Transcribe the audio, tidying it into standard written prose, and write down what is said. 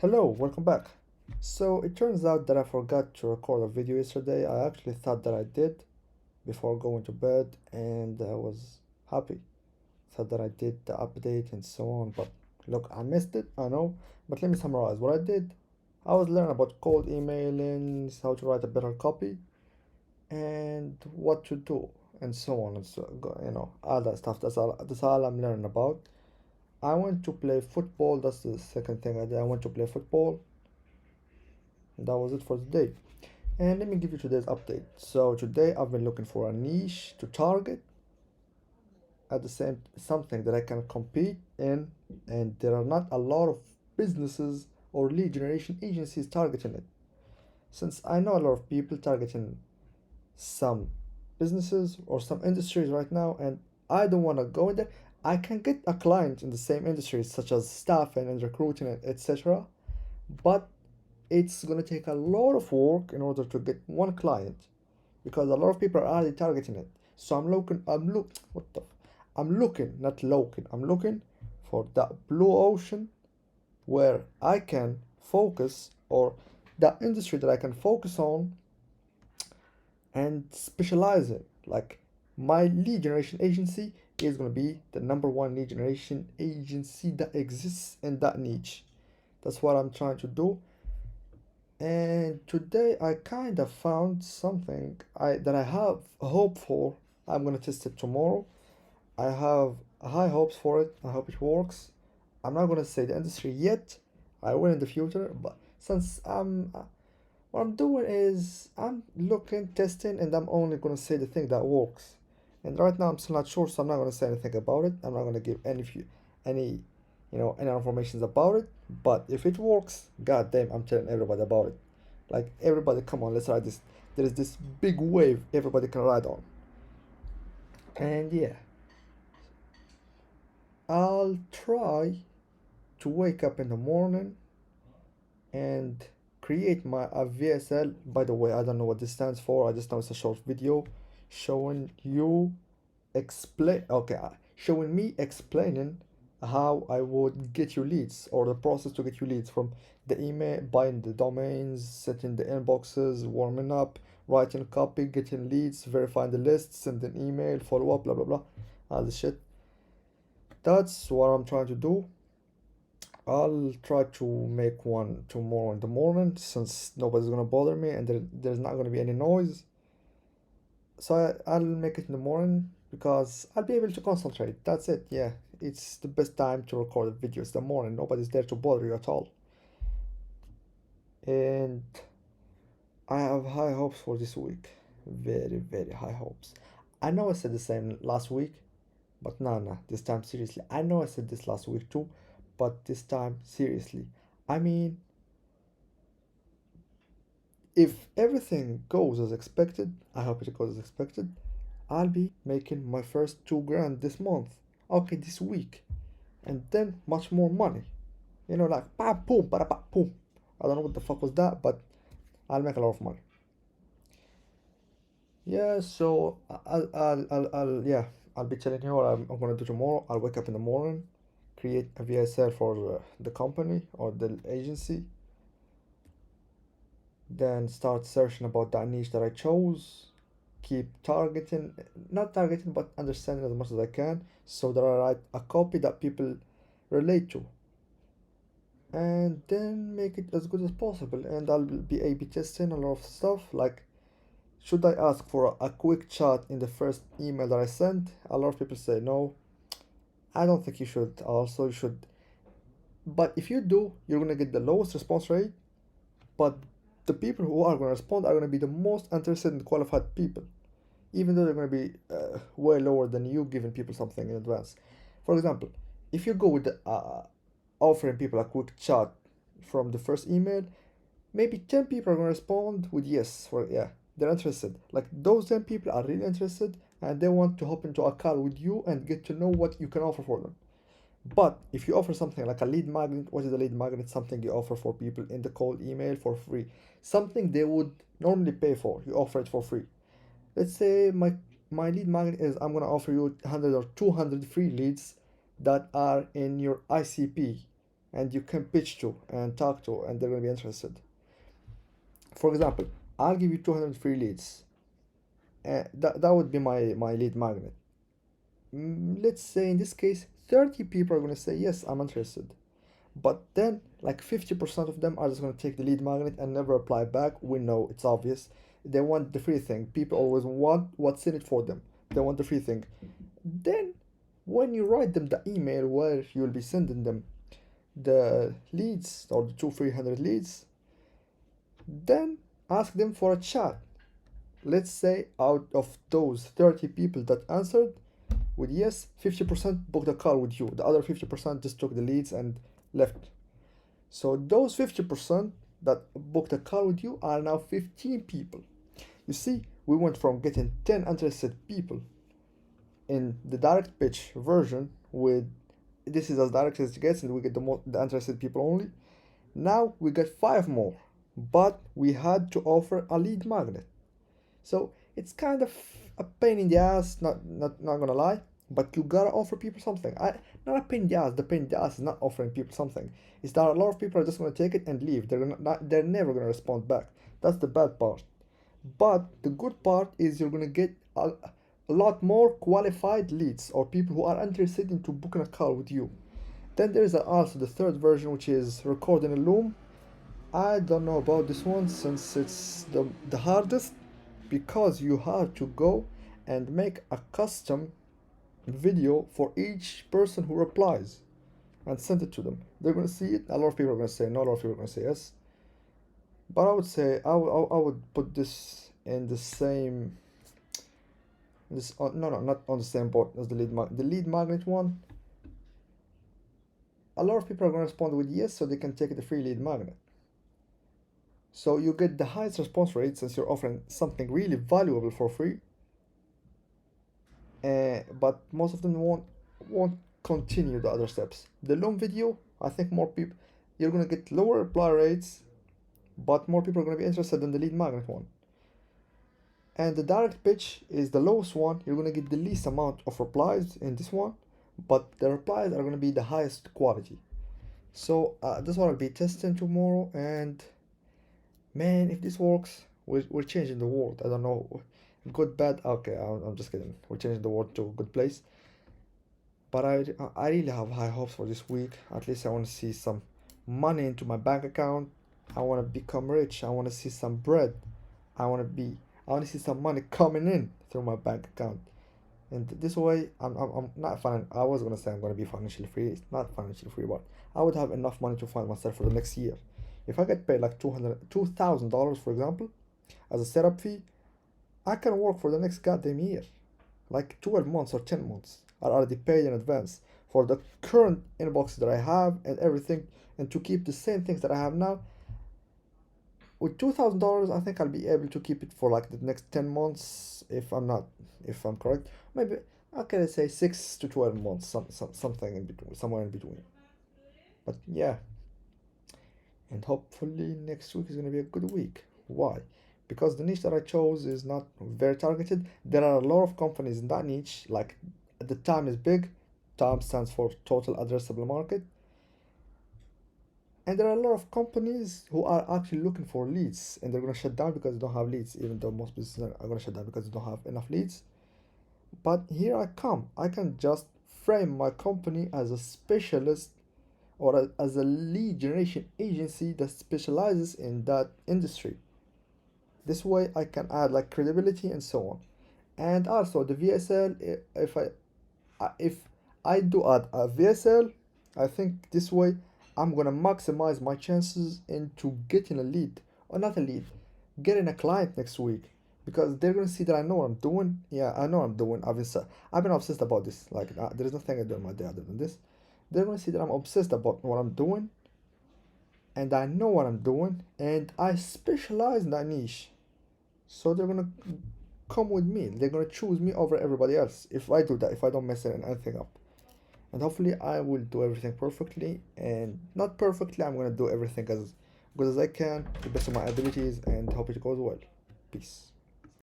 Hello, welcome back. So it turns out that I forgot to record a video yesterday. I actually thought that I did before going to bed, and I was happy. Thought that I did the update and so on, but look, I missed it, I know. But let me summarize what I did. I was learning about cold emailing, how to write a better copy, and what to do, and so on and so all that stuff. That's all I'm learning about. I went to play football. That's the second thing I did. I went to play football. That was it for today. And let me give you today's update. So today I've been looking for a niche to target, at the same something that I can compete in, and there are not a lot of businesses or lead generation agencies targeting it. Since I know a lot of people targeting some businesses or some industries right now, and I don't want to go in there. I can get a client in the same industries such as staffing and recruiting and etc. But it's gonna take a lot of work in order to get one client because a lot of people are already targeting it. So I'm looking, not looking. I'm looking for that blue ocean where I can focus, or that industry that I can focus on and specialize in. Like, my lead generation agency is gonna be the number one lead generation agency that exists in that niche. That's what I'm trying to do. And today I kind of found something that I have hope for. I'm gonna test it tomorrow. I have high hopes for it. I hope it works. I'm not gonna say the industry yet. I will in the future, but since what I'm doing is I'm looking, testing, and I'm only gonna say the thing that works. And right now I'm still not sure, so I'm not gonna say anything about it. I'm not gonna give any, any information about it. But if it works, god damn, I'm telling everybody about it. Like, everybody, come on, let's ride this. There is this big wave everybody can ride on. And yeah, I'll try to wake up in the morning and create my a VSL. By the way, I don't know what this stands for. I just know it's a short video showing you showing me explaining how I would get you leads, or the process to get you leads, from the email, buying the domains, setting the inboxes, warming up, writing copy, getting leads, verifying the lists, sending email, follow up, blah blah blah, all this shit. That's what I'm trying to do. I'll try to make one tomorrow in the morning since nobody's gonna bother me and there's not gonna be any noise. So I'll make it in the morning because I'll be able to concentrate. That's it. Yeah, it's the best time to record a video. It's the morning. Nobody's there to bother you at all. And I have high hopes for this week. Very, very high hopes. I know I said the same last week, but nah, this time seriously. I know I said this last week too, but this time seriously. I mean, if everything goes as expected, I hope it goes as expected, I'll be making my first 2 grand this month. Okay, this week. And then much more money. Like, pa boom, para pa boom. I don't know what the fuck was that, but I'll make a lot of money. Yeah, so yeah, I'll be telling you what I'm gonna do tomorrow. I'll wake up in the morning, create a VSL for the company or the agency, then start searching about that niche that I chose, keep targeting, not targeting, but understanding as much as I can, so that I write a copy that people relate to, and then make it as good as possible. And I'll be A/B testing a lot of stuff, like, should I ask for a quick chat in the first email that I sent? A lot of people say no. I don't think you should. Also, you should. But if you do, you're gonna get the lowest response rate, but the people who are going to respond are going to be the most interested and qualified people, even though they're going to be way lower than you giving people something in advance. For example, if you go with offering people a quick chat from the first email, maybe 10 people are going to respond with yes, for yeah, they're interested. Like, those 10 people are really interested and they want to hop into a call with you and get to know what you can offer for them. But if you offer something like a lead magnet, what is a lead magnet? Something you offer for people in the cold email for free. Something they would normally pay for. You offer it for free. Let's say my lead magnet is, I'm gonna offer you 100 or 200 free leads that are in your ICP, and you can pitch to and talk to, and they're gonna be interested. For example, I'll give you 200 free leads. That would be my lead magnet. Let's say in this case, 30 people are gonna say yes, I'm interested. But then, like 50% of them are just gonna take the lead magnet and never apply back. We know it's obvious. They want the free thing. People always want what's in it for them. They want the free thing. Then, when you write them the email where you'll be sending them the leads or the two 300 leads, then ask them for a chat. Let's say out of those 30 people that answered with yes, 50% booked a call with you. The other 50% just took the leads and left. So those 50% that booked a call with you are now 15 people. You see, we went from getting 10 interested people in the direct pitch version with this is as direct as it gets and we get the interested people only. Now we get 5 more, but we had to offer a lead magnet. So it's kind of a pain in the ass, not gonna lie, but you gotta offer people something. Not a pain in the ass. The pain in the ass is not offering people something. It's that a lot of people are just gonna take it and leave. They're never gonna respond back. That's the bad part. But the good part is you're gonna get a lot more qualified leads or people who are interested into booking a call with you. Then there is also the third version, which is recording a Loom. I don't know about this one since it's the hardest because you have to go and make a custom video for each person who replies and send it to them. They're gonna see it. A lot of people are gonna say no. A lot of people are gonna say yes. But I would say I would put this in the same. This no, not on the same boat as the lead magnet one. A lot of people are gonna respond with yes, so they can take the free lead magnet. So you get the highest response rate since you're offering something really valuable for free. But most of them won't continue the other steps. The Loom video, I think more people, you're gonna get lower reply rates, but more people are gonna be interested in the lead magnet one. And the direct pitch is the lowest one. You're gonna get the least amount of replies in this one, but the replies are gonna be the highest quality. So this one I'll be testing tomorrow, and man, if this works, we're changing the world. I don't know, good, bad. Okay, I'm just kidding. We're changing the world to a good place. But I really have high hopes for this week. At least I want to see some money into my bank account. I want to become rich. I want to see some bread. I want to see some money coming in through my bank account. And this way, I'm not I was gonna say I'm gonna be financially free. It's not financially free, but I would have enough money to fund myself for the next year. If I get paid like $2,000, for example, as a setup fee, I can work for the next goddamn year. Like 12 months or 10 months are already paid in advance for the current inbox that I have and everything, and to keep the same things that I have now. With $2,000, I think I'll be able to keep it for like the next 10 months if I'm correct. Maybe, okay, let's say 6 to 12 months, something in between, somewhere in between. But yeah, and hopefully next week is going to be a good week. Why? Because the niche that I chose is not very targeted. There are a lot of companies in that niche, like the TAM is big. TAM stands for total addressable market. And there are a lot of companies who are actually looking for leads, and they're going to shut down because they don't have leads, even though most businesses are going to shut down because they don't have enough leads. But here I come. I can just frame my company as a specialist or as a lead generation agency that specializes in that industry. This way I can add like credibility and so on. And also the VSL, if I do add a VSL, I think this way I'm gonna maximize my chances into getting a lead, or not a lead, getting a client next week, because they're gonna see that I know what I'm doing. Yeah, I know what I'm doing. I've been obsessed about this. Like there is nothing I do in my day other than this. They're gonna see that I'm obsessed about what I'm doing, and I know what I'm doing, and I specialize in that niche. So they're gonna come with me. They're gonna choose me over everybody else if I do that. If I don't mess anything up. And hopefully I will do everything perfectly, and not perfectly, I'm gonna do everything as good as I can, the best of my abilities, and hope it goes well. Peace.